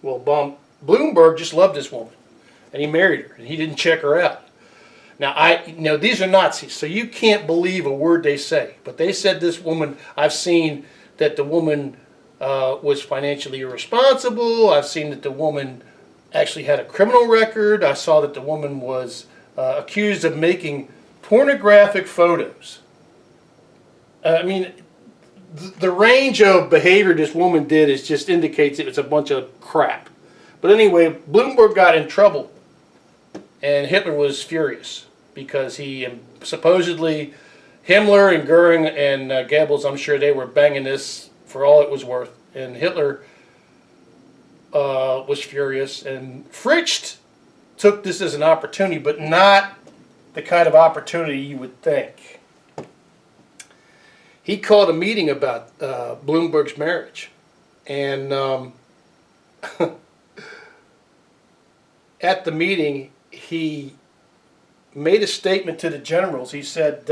Well, Bloomberg just loved this woman, and he married her, and he didn't check her out. Now, these are Nazis, so you can't believe a word they say. But they said this woman, I've seen that the woman was financially irresponsible. I've seen that the woman actually had a criminal record. I saw that the woman was accused of making pornographic photos. I mean, the range of behavior this woman did just indicates it was a bunch of crap. But anyway, Bloomberg got in trouble, and Hitler was furious because he supposedly, Himmler and Goering and Goebbels, I'm sure they were banging this for all it was worth, and Hitler was furious, and Fritsch took this as an opportunity, but not the kind of opportunity you would think. He called a meeting about Bloomberg's marriage, and at the meeting, he made a statement to the generals. He said,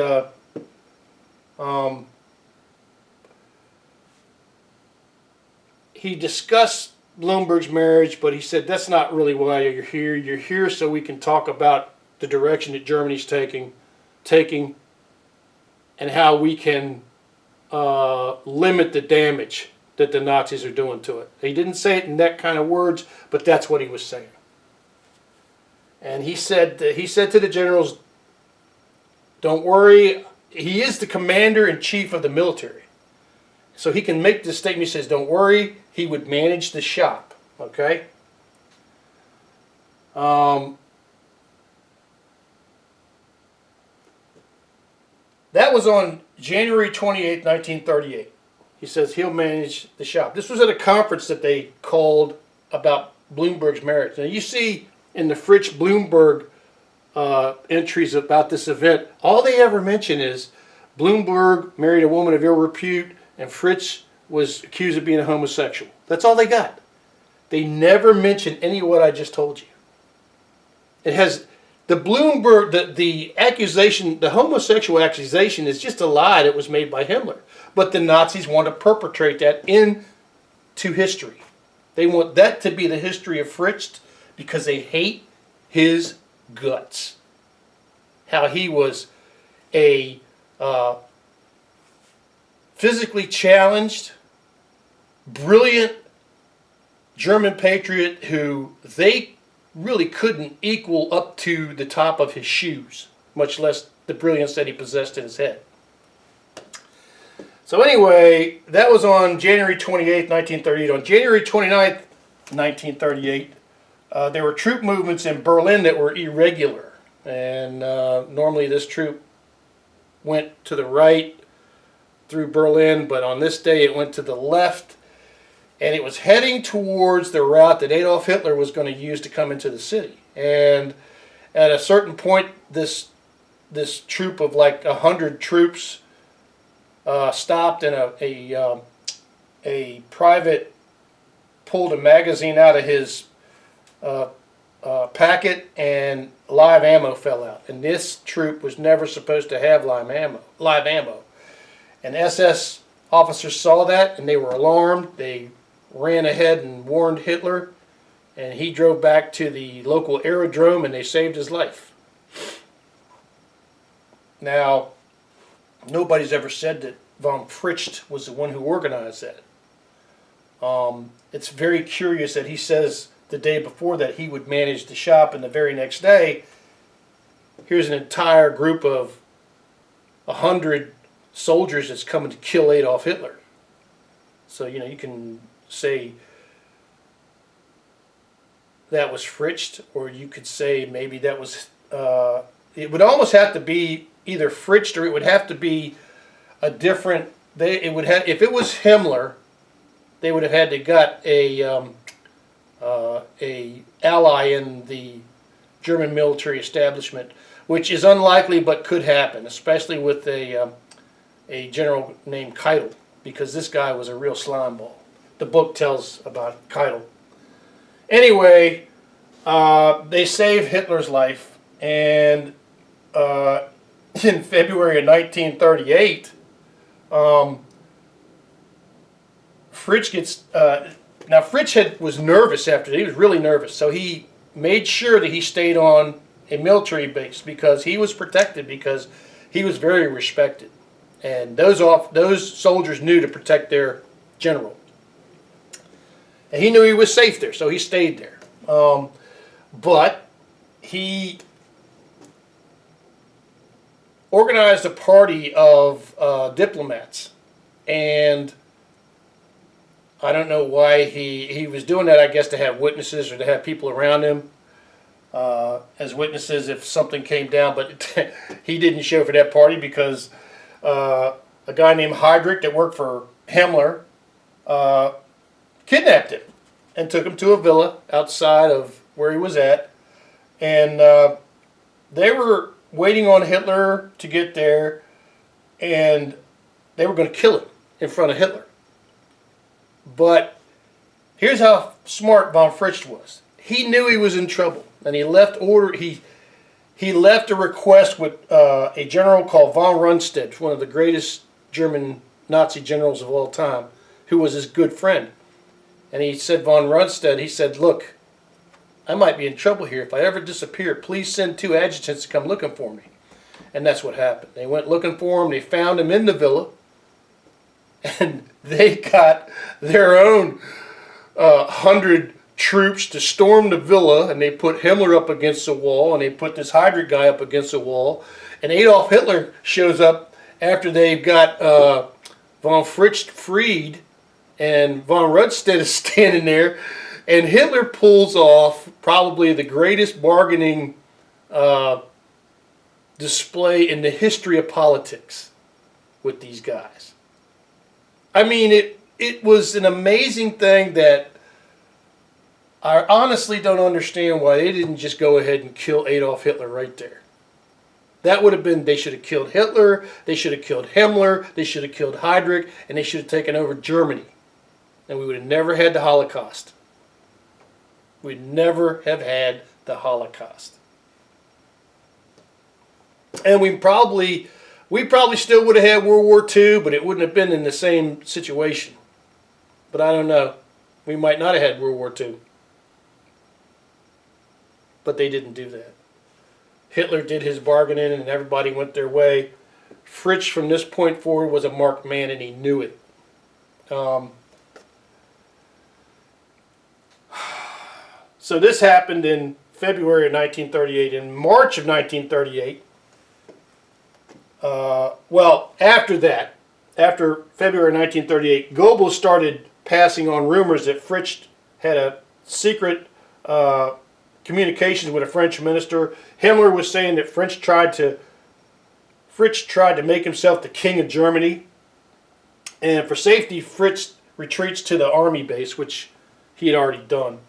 he discussed Bloomberg's marriage, but he said, that's not really why you're here. You're here so we can talk about the direction that Germany's taking, and how we can limit the damage that the Nazis are doing to it. He didn't say it in that kind of words, but that's what he was saying. And he said to the generals, don't worry, he is the commander-in-chief of the military. So he can make this statement. He says, don't worry, he would manage the shop. Okay? That was on January 28, 1938. He says he'll manage the shop. This was at a conference that they called about Bloomberg's marriage. Now you see in the Fritsch Bloomberg entries about this event, all they ever mention is Bloomberg married a woman of ill repute and Fritsch was accused of being a homosexual. That's all they got. They never mention any of what I just told you. It has the Bloomberg, the accusation, the homosexual accusation is just a lie that was made by Himmler. But the Nazis want to perpetrate that into history. They want that to be the history of Fritsch because they hate his guts. How he was a physically challenged, brilliant German patriot who they really couldn't equal up to the top of his shoes, much less the brilliance that he possessed in his head. So anyway, that was on January 28, 1938. On January 29th, 1938, there were troop movements in Berlin that were irregular. And normally this troop went to the right through Berlin, but on this day it went to the left. And it was heading towards the route that Adolf Hitler was going to use to come into the city. And at a certain point, this troop of like 100 troops stopped, and a private pulled a magazine out of his packet, and live ammo fell out. And this troop was never supposed to have live ammo. And SS officers saw that, and they were alarmed. They ran ahead and warned Hitler, and he drove back to the local aerodrome, and they saved his life. Now, nobody's ever said that von Fritsch was the one who organized that. It's very curious that he says the day before that he would manage the shop, and the very next day, here's an entire group of 100 soldiers that's coming to kill Adolf Hitler. So, you can say that was Fritsch, or you could say maybe that was, it would almost have to be either Fritsch, or it would have to be a different, if it was Himmler, they would have had to got a ally in the German military establishment, which is unlikely but could happen, especially with a general named Keitel, because this guy was a real slimeball. The book tells about Keitel. Anyway, they saved Hitler's life, and in February of 1938, Fritsch gets, Now Fritsch was nervous after that. He was really nervous, so he made sure that he stayed on a military base because he was protected, because he was very respected, and those soldiers knew to protect their general, and he knew he was safe there, so he stayed there. But he organized a party of diplomats, and I don't know why he was doing that. I guess to have witnesses or to have people around him as witnesses if something came down. But he didn't show for that party because a guy named Heydrich that worked for Himmler kidnapped him and took him to a villa outside of where he was at. And they were waiting on Hitler to get there, and they were going to kill him in front of Hitler. But here's how smart von Fritsch was. He knew he was in trouble, and he left he left a request with a general called von Rundstedt, one of the greatest German Nazi generals of all time, who was his good friend. And he said, von Rundstedt, he said, look, I might be in trouble here. If I ever disappear, please send 2 adjutants to come looking for me. And that's what happened. They went looking for him. They found him in the villa. And they got their own 100 troops to storm the villa. And they put Himmler up against the wall. And they put this Heydrich guy up against the wall. And Adolf Hitler shows up after they've got von Fritsch freed. And von Rundstedt is standing there. And Hitler pulls off probably the greatest bargaining display in the history of politics with these guys. I mean, it was an amazing thing that I honestly don't understand why they didn't just go ahead and kill Adolf Hitler right there. That would have been, they should have killed Hitler, they should have killed Himmler, they should have killed Heydrich, and they should have taken over Germany. And we would have never had the Holocaust. We'd never have had the Holocaust. And we probably still would have had World War II, but it wouldn't have been in the same situation. But I don't know. We might not have had World War II. But they didn't do that. Hitler did his bargaining and everybody went their way. Fritsch from this point forward was a marked man and he knew it. So this happened in February of 1938. In March of 1938, well, after that, after February 1938, Goebbels started passing on rumors that Fritsch had a secret communications with a French minister. Himmler was saying that Fritsch tried to make himself the king of Germany. And for safety, Fritsch retreats to the army base, which he had already done.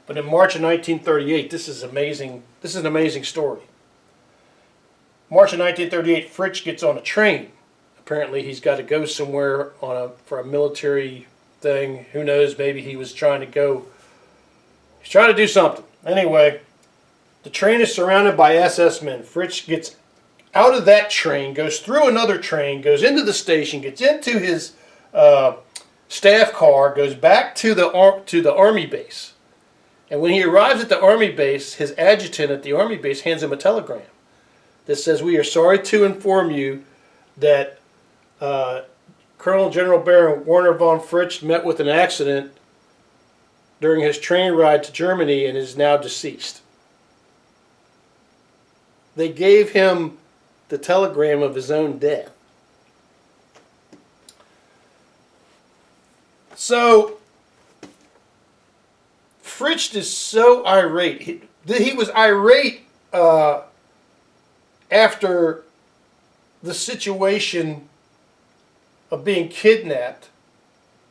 But in March of 1938, this is amazing. This is an amazing story. March of 1938, Fritsch gets on a train. Apparently, he's got to go somewhere for a military thing. Who knows? Maybe he was trying to go. He's trying to do something. Anyway, the train is surrounded by SS men. Fritsch gets out of that train, goes through another train, goes into the station, gets into his staff car, goes back to the army base. And when he arrives at the army base, his adjutant at the army base hands him a telegram that says, "We are sorry to inform you that Colonel General Baron Werner von Fritsch met with an accident during his train ride to Germany and is now deceased." They gave him the telegram of his own death. So Fritsch is so irate. He was irate after the situation of being kidnapped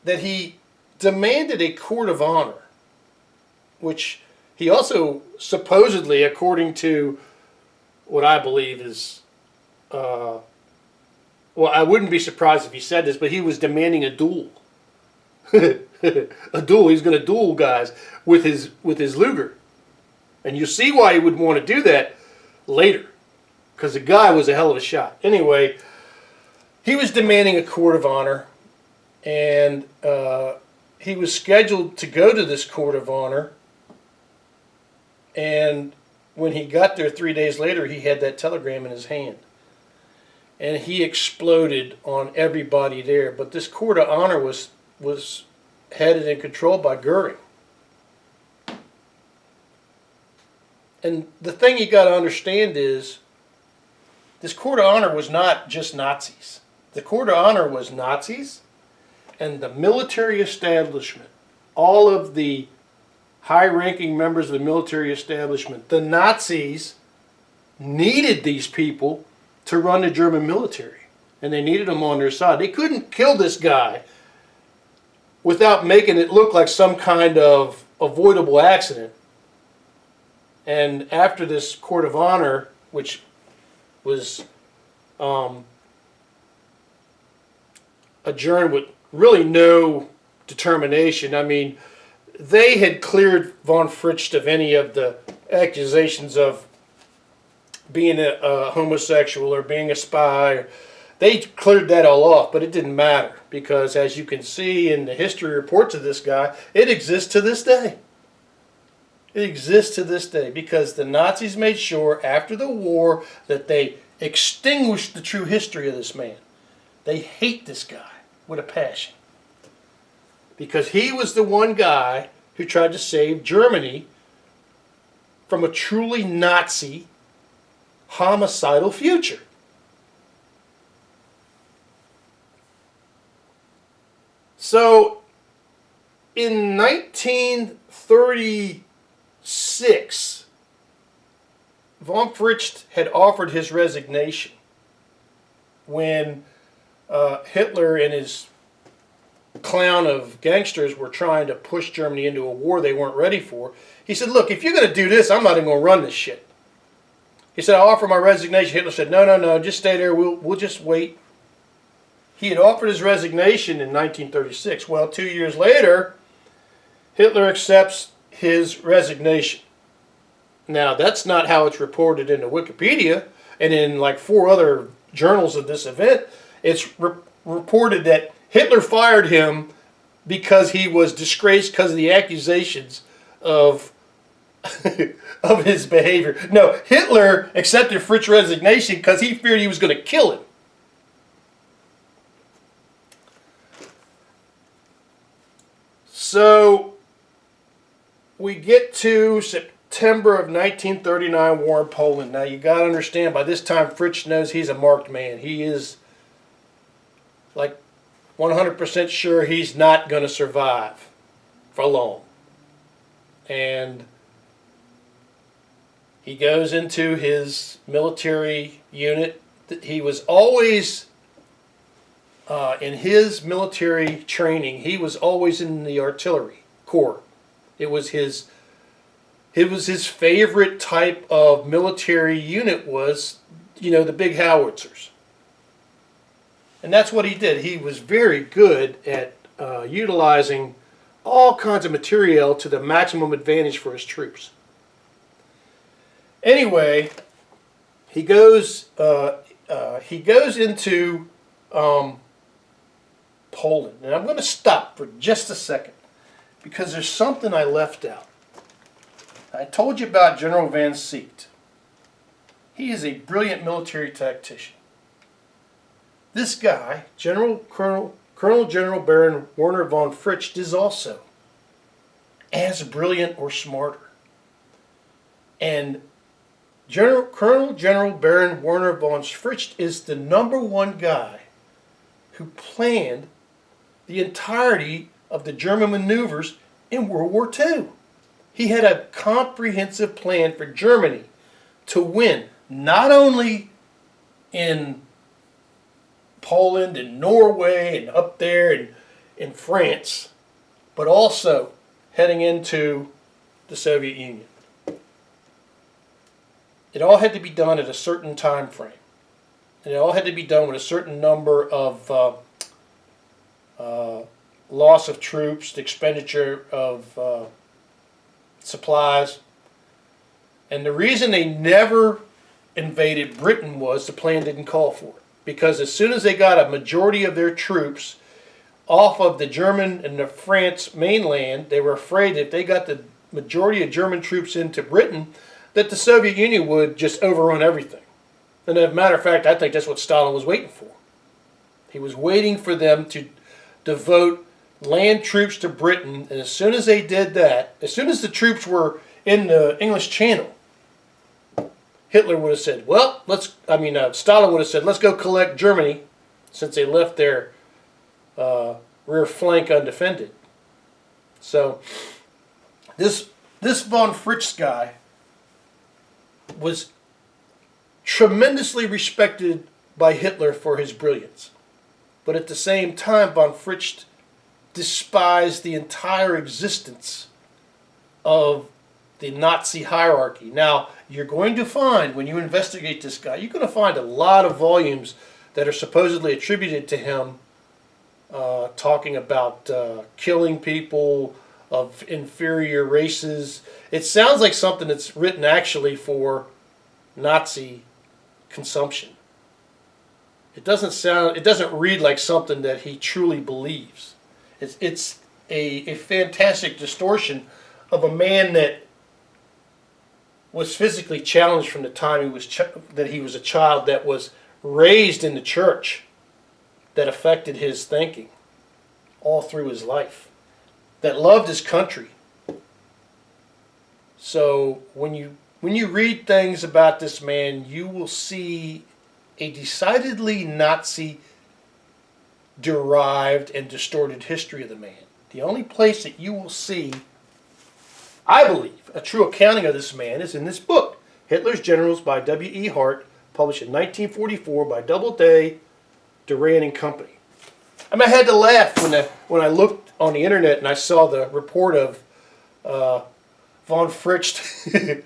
that he demanded a court of honor, which he also supposedly, according to what I believe is, well, I wouldn't be surprised if he said this, but he was demanding a duel. A duel. He's going to duel guys with his Luger. And you see why he would want to do that later. Because the guy was a hell of a shot. Anyway, he was demanding a court of honor. And he was scheduled to go to this court of honor, and when he got there 3 days later, he had that telegram in his hand. And he exploded on everybody there. But this court of honor was headed and controlled by Goering. And the thing you got to understand is, this court of honor was not just Nazis. The court of honor was Nazis and the military establishment, all of the high-ranking members of the military establishment. The Nazis needed these people to run the German military, and they needed them on their side. They couldn't kill this guy without making it look like some kind of avoidable accident. And after this court of honor, which was adjourned with really no determination. I mean, they had cleared von Fritsch of any of the accusations of being a homosexual or being a spy. They cleared that all off, but it didn't matter because, as you can see in the history reports of this guy, it exists to this day. It exists to this day because the Nazis made sure after the war that they extinguished the true history of this man. They hate this guy with a passion because he was the one guy who tried to save Germany from a truly Nazi homicidal future. So in 1936, von Fritsch had offered his resignation when Hitler and his clown of gangsters were trying to push Germany into a war they weren't ready for. He said, look, if you're going to do this, I'm not even going to run this shit. He said, I offer my resignation. Hitler said, no, just stay there. We'll just wait. He had offered his resignation in 1936. Well, 2 years later, Hitler accepts his resignation. Now, that's not how it's reported in the Wikipedia and in like 4 other journals of this event. It's reported that Hitler fired him because he was disgraced because of the accusations of of his behavior. No, Hitler accepted Fritz's resignation because he feared he was going to kill him. So we get to September of 1939, war in Poland. Now you got to understand, by this time Fritsch knows he's a marked man. He is like 100% sure he's not going to survive for long. And he goes into his military unit. He was always, in his military training, he was always in the artillery corps. It was his favorite type of military unit was, the big howitzers. And that's what he did. He was very good at utilizing all kinds of material to the maximum advantage for his troops. Anyway, he goes into Poland, and I'm going to stop for just a second because there's something I left out. I told you about General Van Seect. He is a brilliant military tactician. This guy, Colonel General Baron Werner von Fritsch, is also as brilliant or smarter. And Colonel General Baron Werner von Fritsch is the #1 guy who planned the entirety of the German maneuvers in World War II. He had a comprehensive plan for Germany to win, not only in Poland and Norway and up there in France, but also heading into the Soviet Union. It all had to be done at a certain time frame. And it all had to be done with a certain number of loss of troops, the expenditure of supplies. And the reason they never invaded Britain was the plan didn't call for it. Because as soon as they got a majority of their troops off of the German and the France mainland. They were afraid if they got the majority of German troops into Britain, that the Soviet Union would just overrun everything. And as a matter of fact, I think that's what Stalin was waiting for. He was waiting for them to devote land troops to Britain, and as soon as they did that, as soon as the troops were in the English Channel, Hitler would have said, well, Stalin would have said, let's go collect Germany, since they left their rear flank undefended. So this von Fritsch guy was tremendously respected by Hitler for his brilliance. But at the same time, von Fritsch despised the entire existence of the Nazi hierarchy. Now, you're going to find, when you investigate this guy, you're going to find a lot of volumes that are supposedly attributed to him, talking about killing people of inferior races. It sounds like something that's written actually for Nazi consumption. It doesn't read like something that he truly believes. It's a fantastic distortion of a man that was physically challenged from the time that he was a child, that was raised in the church, that affected his thinking all through his life, that loved his country. So when you read things about this man, you will see a decidedly Nazi-derived and distorted history of the man. The only place that you will see, I believe, a true accounting of this man is in this book, Hitler's Generals by W.E. Hart, published in 1944 by Doubleday, Duran and Company. I mean, I had to laugh when I looked on the internet and I saw the report of von Fritsch, and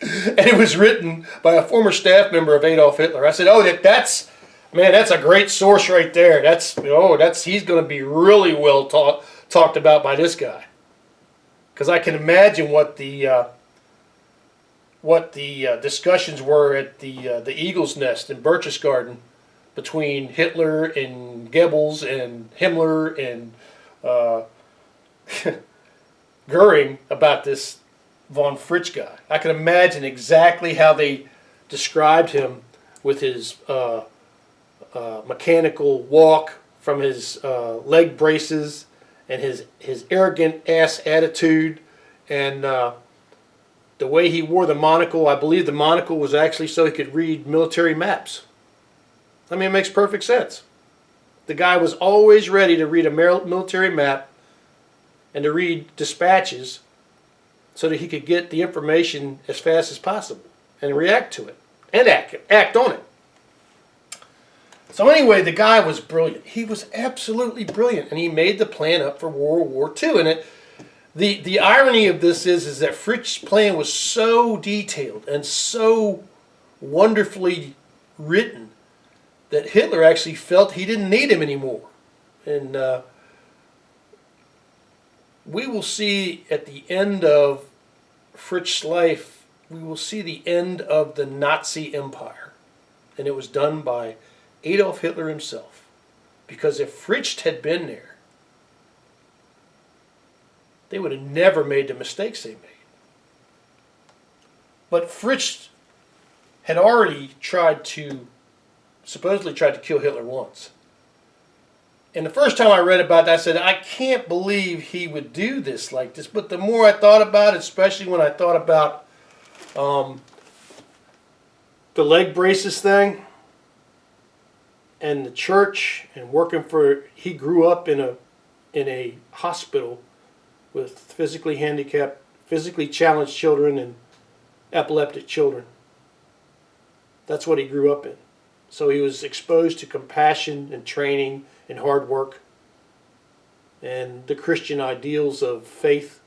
it was written by a former staff member of Adolf Hitler. I said, "Oh, that's a great source right there. He's going to be really well talked about by this guy." Because I can imagine what the discussions were at the Eagle's Nest in Berchtesgaden between Hitler and Goebbels and Himmler and Goering about this von Fritsch guy. I can imagine exactly how they described him, with his mechanical walk from his leg braces, and his arrogant ass attitude, and the way he wore the monocle. I believe the monocle was actually so he could read military maps. I mean, it makes perfect sense. The guy was always ready to read a military map and to read dispatches so that he could get the information as fast as possible and react to it and act on it. So anyway, the guy was brilliant. He was absolutely brilliant, and he made the plan up for World War II. And the irony of this is that Fritz's plan was so detailed and so wonderfully written that Hitler actually felt he didn't need him anymore. And we will see at the end of Fritz's life, we will see the end of the Nazi Empire. And it was done by Adolf Hitler himself. Because if Fritsch had been there, they would have never made the mistakes they made. But Fritsch had already supposedly tried to kill Hitler once. And the first time I read about that, I said, I can't believe he would do this like this. But the more I thought about it, especially when I thought about the leg braces thing, and the church, and he grew up in a hospital with physically handicapped, physically challenged children and epileptic children. That's what he grew up in. So he was exposed to compassion and training and hard work and the Christian ideals of faith.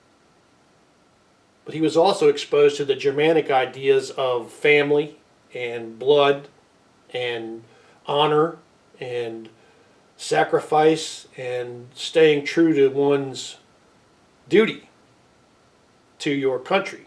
But he was also exposed to the Germanic ideas of family and blood and honor and sacrifice and staying true to one's duty to your country.